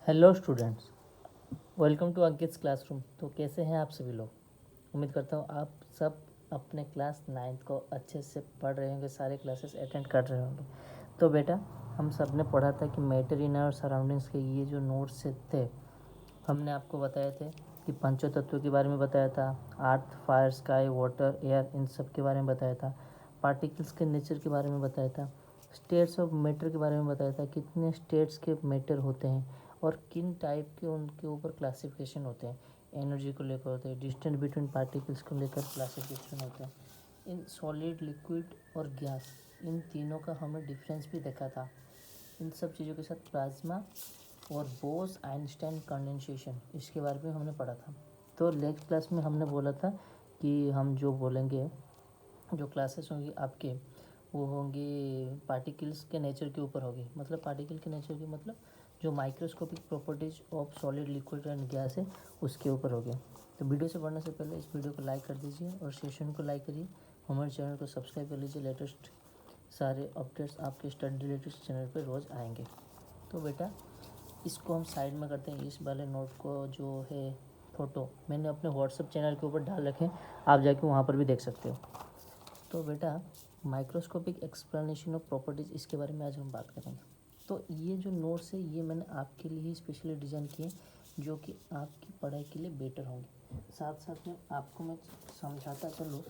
Hello students, welcome to Ankit's classroom. तो कैसे हैं आप सभी लोग? उम्मीद करता हूँ आप सब अपने क्लास 9th को अच्छे से पढ़ रहे होंगे, सारे क्लासेस अटेंड कर रहे होंगे। तो बेटा, हम सब ने पढ़ा था कि मैटर इन आवर सराउंडिंग्स के ये जो नोट्स थे, हमने आपको बताए थे कि पंचों तत्वों के बारे में बताया था, अर्थ, फायर, स्काई, वाटर, एयर, इन सब के बारे में बताया था, पार्टिकल्स के नेचर के बारे में बताया था, स्टेट्स ऑफ मैटर के बारे में बताया था, कितने स्टेट्स के मैटर होते हैं और किन टाइप के उनके ऊपर क्लासिफिकेशन होते हैं, एनर्जी को लेकर होते हैं, डिस्टेंस बिटवीन पार्टिकल्स को लेकर क्लासिफिकेशन होते हैं, इन सॉलिड, लिक्विड और गैस, इन तीनों का हमें डिफरेंस भी देखा था। इन सब चीज़ों के साथ प्लाज्मा और बोस आइंस्टाइन कंडेंसेशन, इसके बारे में हमने पढ़ा था। तो नेक्स्ट क्लास में हमने बोला था कि हम जो बोलेंगे, जो क्लासेस होंगी आपके, वो होंगी पार्टिकल्स के नेचर के ऊपर होगी। मतलब पार्टिकल के नेचर की मतलब जो microscopic properties of solid, liquid and gas है, उसके ऊपर होगी। तो वीडियो से बढ़ने से पहले इस वीडियो को लाइक कर दीजिए और सेशन को लाइक करिए, हमारे चैनल को सब्सक्राइब कर लीजिए। लेटेस्ट सारे अपडेट्स आपके स्टडी रिलेटेड चैनल पर रोज़ आएंगे। तो बेटा, इसको हम साइड में करते हैं। इस वाले नोट को जो है फ़ोटो मैंने अपने व्हाट्सएप चैनल के ऊपर डाल रखे हैं, आप जाके वहाँ पर भी देख सकते हो। तो बेटा, माइक्रोस्कोपिक एक्सप्लेनेशन ऑफ प्रॉपर्टीज़, इसके बारे में आज हम बात करेंगे। तो ये जो नोट्स है ये मैंने आपके लिए ही स्पेशली डिज़ाइन किए, जो कि आपकी पढ़ाई के लिए बेटर होंगे। साथ साथ में आपको मैं समझाता चलूँ,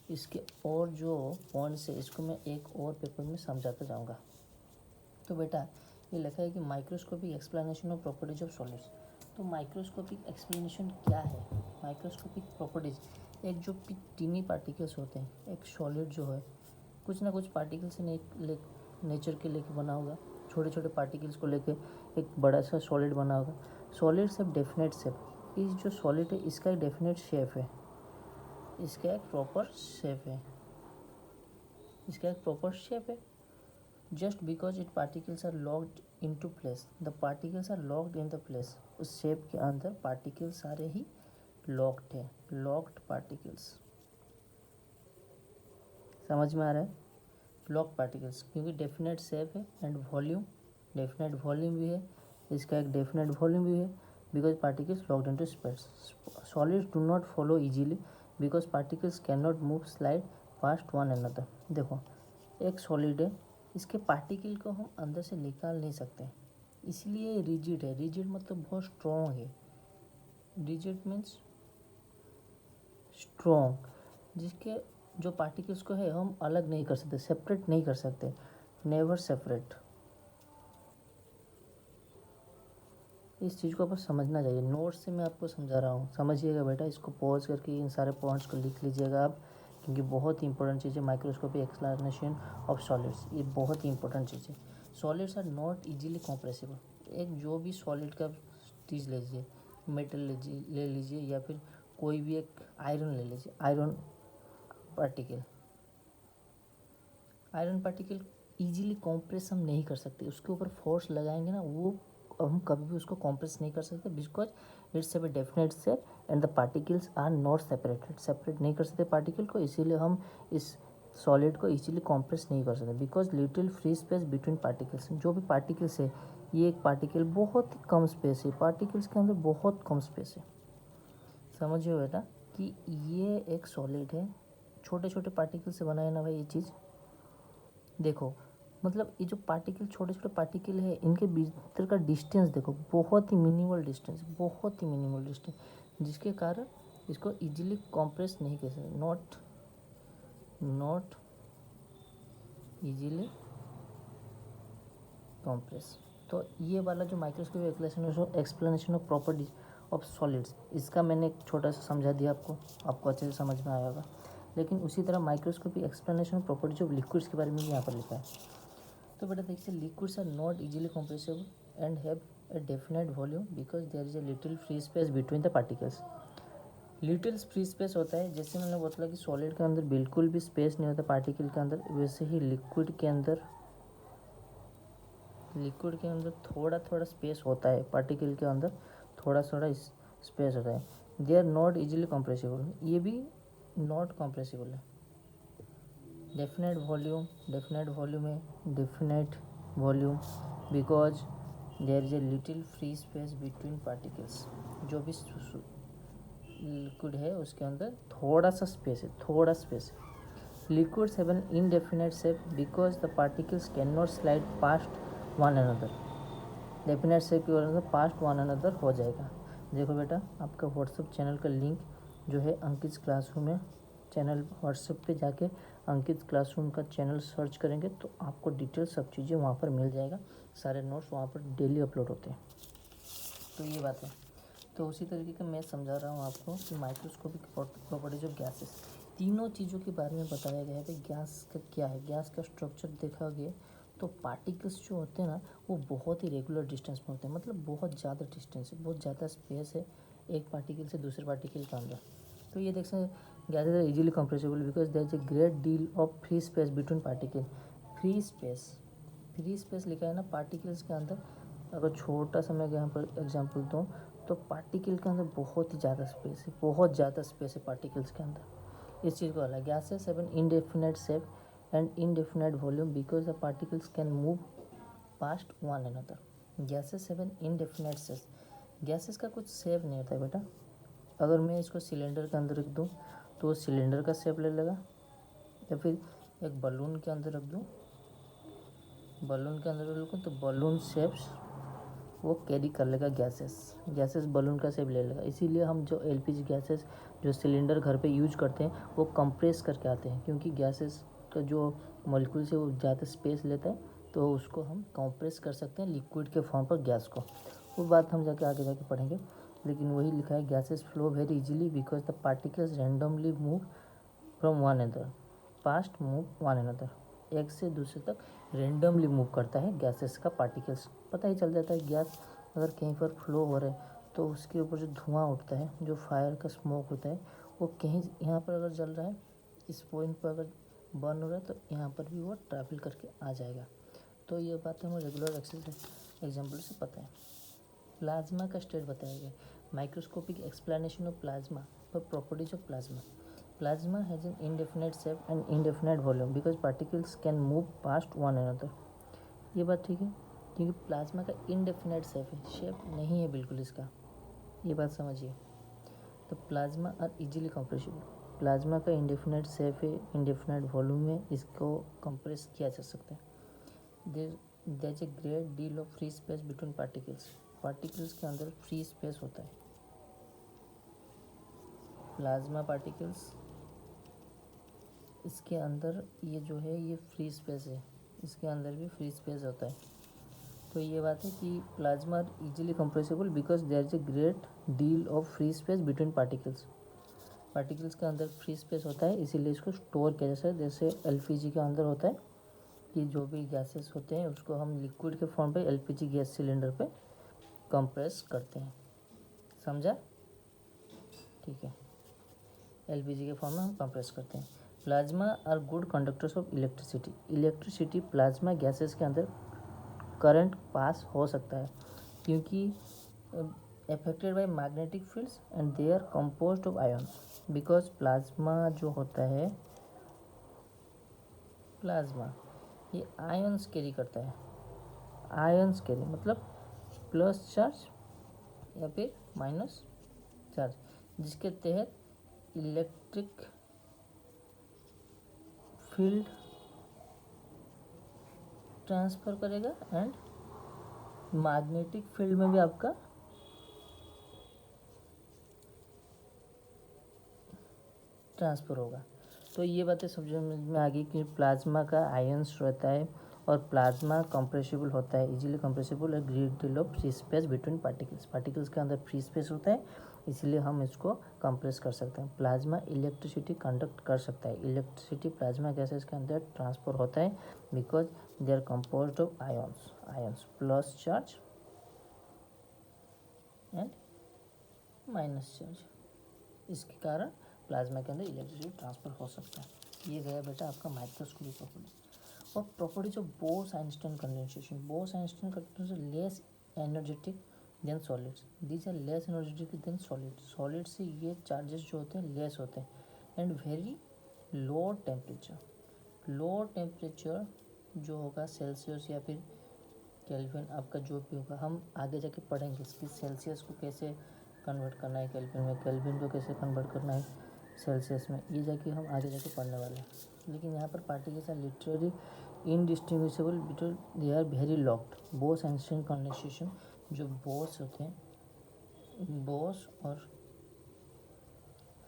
इसके और जो पॉइंट्स है इसको मैं एक और पेपर में समझाता जाऊँगा। तो बेटा, ये लिखा है कि microscopic explanation of properties of solids. तो माइक्रोस्कोपिक एक्सप्लेनेशन क्या है? माइक्रोस्कोपिक प्रॉपर्टीज, एक जो टीनी पार्टिकल्स होते हैं, एक सॉलिड जो है कुछ ना कुछ पार्टिकल्स नेचर के लेके बना होगा, छोटे छोटे पार्टिकल्स को लेके एक बड़ा सा सॉलिड बना होगा। सॉलिड शेप, डेफिनेट शेप, इस जो सॉलिड है इसका एक डेफिनेट शेप है, इसका एक प्रॉपर शेप है, इसका एक प्रॉपर शेप है। Just because its particles are locked into place, the particles are locked in the place। उस शेप के अंदर पार्टिकल सारे ही लॉक्ड है, लॉक्ड पार्टिकल्स। समझ में आ रहा है? लॉक्ड पार्टिकल्स, क्योंकि डेफिनेट शेप है एंड वॉल्यूम, डेफिनेट वॉल्यूम भी है, इसका एक डेफिनेट वॉल्यूम भी है, because particles locked into space. Solids do not follow easily because particles can not move slide past one another. देखो, एक सॉलिड है, इसके पार्टिकल को हम अंदर से निकाल नहीं सकते, इसलिए रिजिड है। रिजिड मतलब बहुत स्ट्रॉन्ग है। रिजिड मीन्स स्ट्रॉन्ग, जिसके जो पार्टिकल्स को है हम अलग नहीं कर सकते, सेपरेट नहीं कर सकते, नेवर सेपरेट। इस चीज़ को आपको समझना चाहिए। नोट्स से मैं आपको समझा रहा हूँ, समझिएगा बेटा। इसको पॉज करके इन सारे पॉइंट्स को लिख लीजिएगा आप, क्योंकि बहुत ही इंपॉर्टेंट चीज़ है माइक्रोस्कोपिक एक्सप्लेनेशन ऑफ सॉलिड्स। ये बहुत ही इंपॉर्टेंट चीज़ है। Solids are not easily compressible. एक जो भी सॉलिड का चीज़ लीजिए, मेटल ले लीजिए या फिर कोई भी एक आयरन ले लीजिए, iron particle, iron particle easily compress हम नहीं कर सकते। उसके ऊपर फोर्स लगाएंगे ना, वो हम कभी भी उसको कॉम्प्रेस नहीं कर सकते, because it's a definite shape and the particles are not separated. Separate नहीं कर सकते पार्टिकल को, इसीलिए हम इस सॉलिड को इजीली कॉम्प्रेस नहीं कर सकते, because little free space between particles. जो भी पार्टिकल्स है, ये एक पार्टिकल बहुत ही कम स्पेस है, पार्टिकल्स के अंदर बहुत कम स्पेस है। समझिए बेटा कि ये एक सॉलिड है, छोटे छोटे पार्टिकल से बना है ना भाई ये चीज़। देखो, मतलब ये जो पार्टिकल, छोटे छोटे पार्टिकल है, इनके भीतर का डिस्टेंस देखो, बहुत ही मिनिमल डिस्टेंस, बहुत ही मिनिमल डिस्टेंस, जिसके कारण इसको इजीली कॉम्प्रेस नहीं कर सकते। Not easily compress. तो ये वाला जो microscopic explanation of properties of solids, इसका मैंने एक छोटा सा समझा दिया आपको अच्छे से समझ में आया होगा। लेकिन उसी तरह microscopic explanation of properties of liquids के बारे में भी यहाँ पर लिखा है। तो बेटा देखिए, liquids are not easily compressible and have a definite volume because there is a little free space between the particles. Little free space होता है, जैसे मैंने बोला कि सॉलिड के अंदर बिल्कुल भी स्पेस नहीं होता पार्टिकल के अंदर, वैसे ही लिक्विड के अंदर थोड़ा थोड़ा स्पेस होता है, पार्टिकल के अंदर थोड़ा थोड़ा स्पेस होता है। They are not easily compressible, ये भी नॉट कंप्रेसिबल है। डेफिनेट वॉल्यूम है, definite volume because there is a little free space between particles. जो भी लिक्विड है उसके अंदर थोड़ा सा स्पेस है, थोड़ा स्पेस है। Liquids have an indefinite shape because the particles can not slide past one another. Definite shape की वजह से पास्ट वन अनदर हो जाएगा। देखो बेटा, आपका व्हाट्सएप चैनल का लिंक जो है अंकित क्लासरूम है, चैनल व्हाट्सएप पे जाके अंकित क्लासरूम का चैनल सर्च करेंगे तो आपको डिटेल सब चीज़ें वहाँ पर मिल जाएगा। सारे नोट्स वहाँ पर डेली अपलोड होते हैं। तो ये बात है। तो उसी तरीके का मैं समझा रहा हूँ आपको कि माइक्रोस्कोपिक प्रॉपर्टीज ऑफ गैसेस, तीनों चीज़ों के बारे में बताया गया है कि गैस का क्या है। गैस का स्ट्रक्चर देखा गया तो पार्टिकल्स जो होते हैं ना वो बहुत ही रेगुलर डिस्टेंस में होते हैं, मतलब बहुत ज़्यादा डिस्टेंस है, बहुत ज़्यादा स्पेस है एक पार्टिकल से दूसरे पार्टिकल के अंदर। तो ये देख सकते gases are easily compressible because there is a great deal of free space between particle. Free space लिखा है ना पार्टिकल्स के अंदर। अगर छोटा सा मैं यहाँ पर एग्जांपल दूँ तो पार्टिकल के अंदर बहुत ही ज़्यादा स्पेस है, बहुत ज़्यादा स्पेस है पार्टिकल्स के अंदर। इस चीज़ को अलग gases have an indefinite shape and indefinite volume because the particles can move past one another. Gases have an indefinite shape. Gases का कुछ शेप नहीं होता है बेटा। अगर मैं इसको सिलेंडर के अंदर रख दूँ तो वो सिलेंडर का शेप ले लेगा, या फिर एक बलून के अंदर रख दूँ, बलून के अंदर रखूँ तो बलून शेप्स वो कैरी कर लेगा गैसेस बलून का शेप ले लेगा। इसीलिए हम जो एलपीजी गैसेस जो सिलेंडर घर पे यूज करते हैं वो कंप्रेस करके आते हैं, क्योंकि गैसेस का जो मॉलिक्यूल से वो ज़्यादा स्पेस लेता है तो उसको हम कंप्रेस कर सकते हैं लिक्विड के फॉर्म पर गैस को। वो बात हम आगे जाके पढ़ेंगे। लेकिन वही लिखा है gases flow very easily because the particles randomly move from one another past move one another. एक से दूसरे तक रेंडमली मूव करता है गैसेस का पार्टिकल्स। पता ही चल जाता है गैस अगर कहीं पर फ्लो हो रहा है तो उसके ऊपर जो धुआं उठता है, जो फायर का स्मोक होता है, वो कहीं यहाँ पर अगर जल रहा है, इस पॉइंट पर अगर बर्न हो रहा है तो यहाँ पर भी वो ट्रैवल करके आ जाएगा। तो ये बात हमें रेगुलर एग्जाम्पल से पता है। प्लाज्मा का स्टेट बताया गया। माइक्रोस्कोपिक एक्सप्लेनेशन ऑफ प्लाज्मा और properties of plasma. Plasma has an indefinite shape and indefinite volume because particles can move past one another। ये बात ठीक है, क्योंकि प्लाज्मा का इनडेफिनेट शेप नहीं है बिल्कुल इसका, ये बात समझिए। तो plasma are easily compressible. Plasma का इंडेफिनेट शेप है, इंडेफिनेट वॉल्यूम है, इसको कंप्रेस किया जा सकता है। There is a great deal of free space between particles. Particles के अंदर फ्री स्पेस होता है। प्लाज्मा पार्टिकल्स इसके अंदर ये जो है ये फ्री स्पेस है, इसके अंदर भी फ्री स्पेस होता है। तो ये बात है कि plasma easily compressible because there is a great deal of free space between particles. Particles के अंदर फ्री स्पेस होता है, इसीलिए इसको स्टोर किया जा सकता है। जैसे एलपीजी के अंदर होता है कि जो भी गैसेस होते हैं उसको हम लिक्विड के फॉर्म पे एलपीजी गैस सिलेंडर पे कंप्रेस करते हैं। समझा? ठीक है, एलपीजी के फॉर्म में हम कंप्रेस करते हैं। Plasma are good conductors of electricity. Electricity plasma gases के अंदर करंट पास हो सकता है क्योंकि affected by magnetic fields and they are composed of ions. Because plasma जो होता है, प्लाज्मा ये आयन्स कैरी करता है। आयन्स कैरी मतलब प्लस चार्ज या फिर माइनस चार्ज, जिसके तहत इलेक्ट्रिक फील्ड ट्रांसफ़र करेगा एंड मैग्नेटिक फील्ड में भी आपका ट्रांसफ़र होगा। तो ये बातें समझ में आ गई कि प्लाज्मा का आयन्स रहता है और प्लाज्मा कंप्रेसिबल होता है, इजीली कंप्रेसिबल और great deal of free space between particles. Particles के अंदर फ्री स्पेस होता है, इसलिए हम इसको कंप्रेस कर सकते हैं। प्लाज्मा इलेक्ट्रिसिटी कंडक्ट कर सकता है। इलेक्ट्रिसिटी प्लाज्मा गैसेस के अंदर ट्रांसफर होता है because they are composed of ions plus charge and minus charge. इसके कारण प्लाज्मा के अंदर इलेक्ट्रिसिटी ट्रांसफर हो सकता है। ये गया बेटा आपका माइक्रोस्कोपिक प्रॉपर्टी। और properties of Bose Einstein condensation. Bose Einstein condensation less energetic than solids. These are less energetic than solid से ये चार्जेस जो होते हैं लेस होते हैं एंड वेरी लो टेम्परेचर जो होगा सेल्सियस या फिर केल्विन आपका जो भी होगा हम आगे जाके पढ़ेंगे इसकी सेल्सियस को कैसे कन्वर्ट करना है केल्विन में, केल्विन को कैसे कन्वर्ट करना है सेल्सियस में, ये जाके हम आगे जाके पढ़ने वाले हैं। लेकिन यहाँ पर particles are literally indistinguishable between they are very locked. Bose Einstein condensation, जो बोस होते हैं, बोस और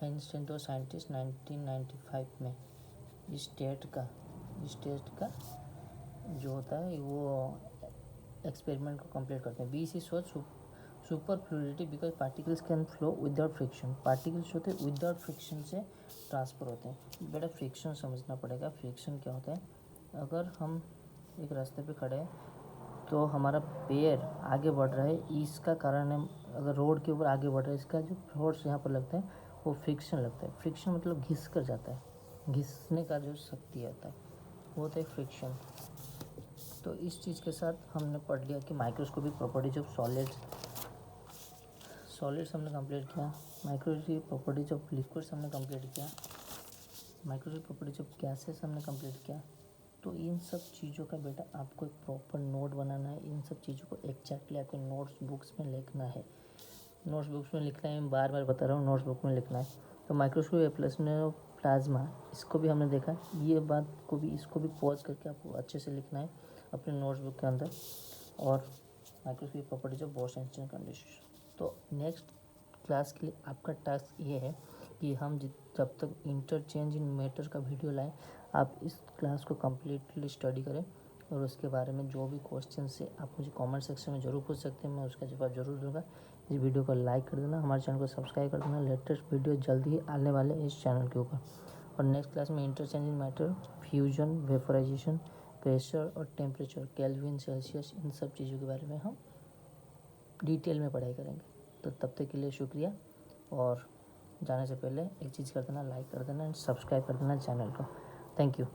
आइंस्टाइन तो साइंटिस्ट 1995 में इस टेस्ट का जो होता है वो एक्सपेरिमेंट को कंप्लीट करते हैं। B C show super fluidity because particles can flow without friction. Particles होते हैं विदाउट फ्रिक्शन से ट्रांसफर होते हैं। बेटा फ्रिक्शन समझना पड़ेगा, फ्रिक्शन क्या होता है। अगर हम एक रास्ते पे खड़े हैं तो हमारा पैर आगे बढ़ रहा है, इसका कारण है, अगर रोड के ऊपर आगे बढ़ रहा है, इसका जो फोर्स यहाँ पर लगता है वो फ्रिक्शन लगता है। फ्रिक्शन मतलब घिस कर जाता है, घिसने का जो शक्ति आता है वो होता है फ्रिक्शन। तो इस चीज़ के साथ हमने पढ़ लिया कि माइक्रोस्कोपिक प्रॉपर्टीज ऑफ सॉलिड्स हमने कंप्लीट किया, माइक्रोस्कोपिक प्रॉपर्टीज ऑफ लिक्विड्स हमने कंप्लीट किया, माइक्रोस्कोपिक प्रॉपर्टीज ऑफ गैसेस हमने कंप्लीट किया। तो इन सब चीज़ों का बेटा आपको एक प्रॉपर नोट बनाना है। इन सब चीज़ों को एग्जैक्टली आपको नोट्स बुक्स में लिखना है। नोट्स बुक्स में लिखना है, मैं बार बार बता रहा हूँ, नोट्स बुक में लिखना है। तो माइक्रोस्कोपिक प्लाज्मा, इसको भी हमने देखा, ये बात को भी, इसको भी पॉज करके आपको अच्छे से लिखना है अपने नोट्स बुक के अंदर। और microscopic properties of Bose Einstein condensation. तो नेक्स्ट क्लास के लिए आपका टास्क ये है कि हम जब तक इंटरचेंज इन मैटर का वीडियो लाएं, आप इस क्लास को कम्प्लीटली स्टडी करें और उसके बारे में जो भी क्वेश्चन है आप मुझे कमेंट सेक्शन में ज़रूर पूछ सकते हैं, मैं उसका जवाब ज़रूर दूंगा। इस वीडियो को लाइक कर देना, हमारे चैनल को सब्सक्राइब कर देना। लेटेस्ट वीडियो जल्दी ही आने वाले हैं इस चैनल के ऊपर। और नेक्स्ट क्लास में interchange in matter, fusion, vaporisation, pressure और टेम्परेचर, केल्विन, सेल्सियस, इन सब चीज़ों के बारे में हम डिटेल में पढ़ाई करेंगे। तो तब तक के लिए शुक्रिया। और जाने से पहले एक चीज़ कर देना, लाइक कर देना एंड सब्सक्राइब कर देना चैनल को। Thank you.